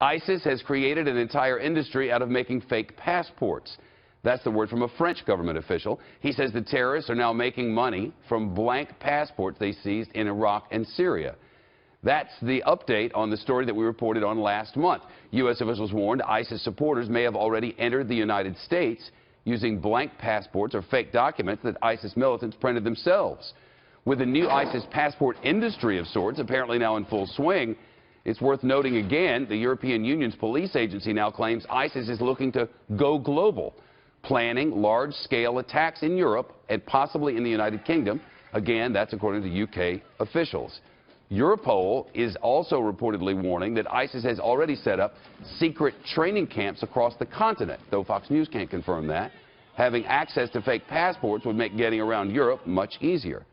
ISIS has created an entire industry out of making fake passports. That's the word from a French government official. He says the terrorists are now making money from blank passports they seized in Iraq and Syria. That's the update on the story that we reported on last month. U.S. officials warned ISIS supporters may have already entered the United States using blank passports or fake documents that ISIS militants printed themselves. With a new ISIS passport industry of sorts apparently now in full swing, it's worth noting again, the European Union's police agency now claims ISIS is looking to go global, planning large-scale attacks in Europe and possibly in the United Kingdom. Again, that's according to UK officials. Europol is also reportedly warning that ISIS has already set up secret training camps across the continent, though Fox News can't confirm that. Having access to fake passports would make getting around Europe much easier.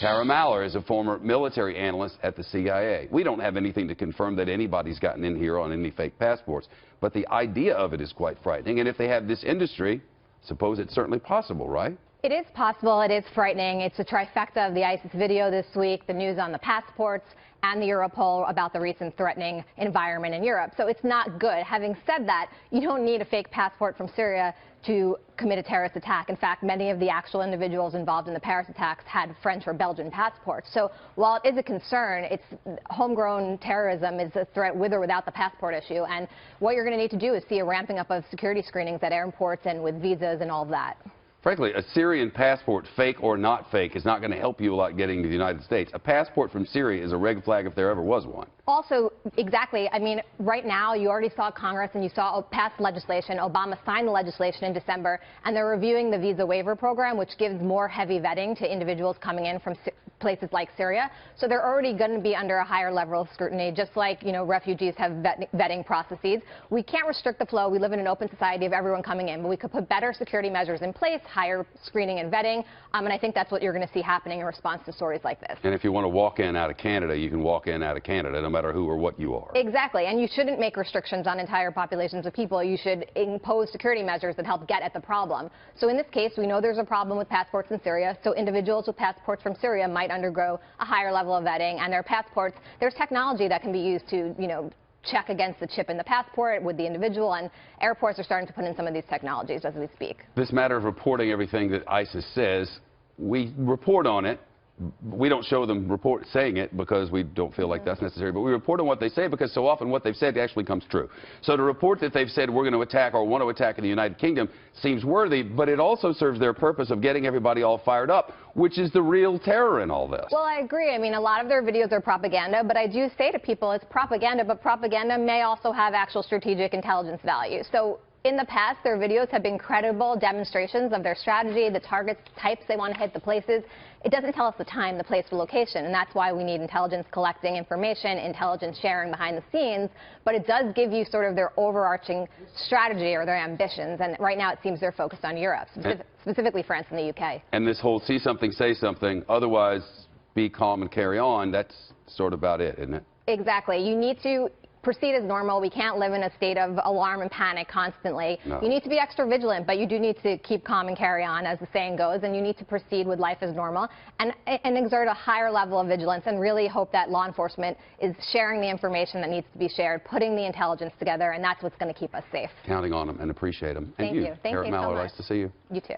Tara Maller is a former military analyst at the CIA. We don't have anything to confirm that anybody's gotten in here on any fake passports, but the idea of it is quite frightening. And if they have this industry, suppose it's certainly possible, right? It is possible. It is frightening. It's a trifecta of the ISIS video this week, the news on the passports, and the Europol about the recent threatening environment in Europe. So it's not good. Having said that, you don't need a fake passport from Syria to commit a terrorist attack. In fact, many of the actual individuals involved in the Paris attacks had French or Belgian passports. So while it is a concern, it's homegrown terrorism is a threat with or without the passport issue. And what you're going to need to do is see a ramping up of security screenings at airports and with visas and all of that. Frankly, a Syrian passport, fake or not fake, is not going to help you a lot getting to the United States. A passport from Syria is a red flag if there ever was one. Also, exactly. I mean, right now, you already saw Congress and you saw passed legislation. Obama signed the legislation in December, and they're reviewing the visa waiver program, which gives more heavy vetting to individuals coming in from places like Syria. So they're already going to be under a higher level of scrutiny, just like, you know, refugees have vetting processes. We can't restrict the flow. We live in an open society of everyone coming in, but we could put better security measures in place, higher screening and vetting, and I think that's what you're going to see happening in response to stories like this. And if you want to walk in out of Canada, you can walk in out of Canada, no matter who or what you are. Exactly, and you shouldn't make restrictions on entire populations of people. You should impose security measures that help get at the problem. So in this case, we know there's a problem with passports in Syria, so individuals with passports from Syria might undergo a higher level of vetting, and their passports, there's technology that can be used to, you know, check against the chip in the passport with the individual, and airports are starting to put in some of these technologies as we speak. This matter of reporting everything that ISIS says, we report on it. We don't show them saying it because we don't feel like that's necessary, but we report on what they say because so often what they've said actually comes true. So to report that they've said we're going to attack or want to attack in the United Kingdom seems worthy, but it also serves their purpose of getting everybody all fired up, which is the real terror in all this. Well, I agree. I mean, a lot of their videos are propaganda, but I do say to people it's propaganda, but propaganda may also have actual strategic intelligence value. So in the past, their videos have been credible demonstrations of their strategy, the targets, types they want to hit, the places. It doesn't tell us the time, the place, the location, and that's why we need intelligence collecting information, intelligence sharing behind the scenes, but it does give you sort of their overarching strategy or their ambitions, and right now it seems they're focused on Europe, specifically France and the UK. And this whole see something, say something, otherwise be calm and carry on, that's sort of about it, isn't it? Exactly. You need to proceed as normal. We can't live in a state of alarm and panic constantly. No. You need to be extra vigilant, but you do need to keep calm and carry on, as the saying goes, and you need to proceed with life as normal and exert a higher level of vigilance and really hope that law enforcement is sharing the information that needs to be shared, putting the intelligence together, and that's what's going to keep us safe. Counting on them and appreciate them. Thank you. Thank you so much. Nice to see you. You too.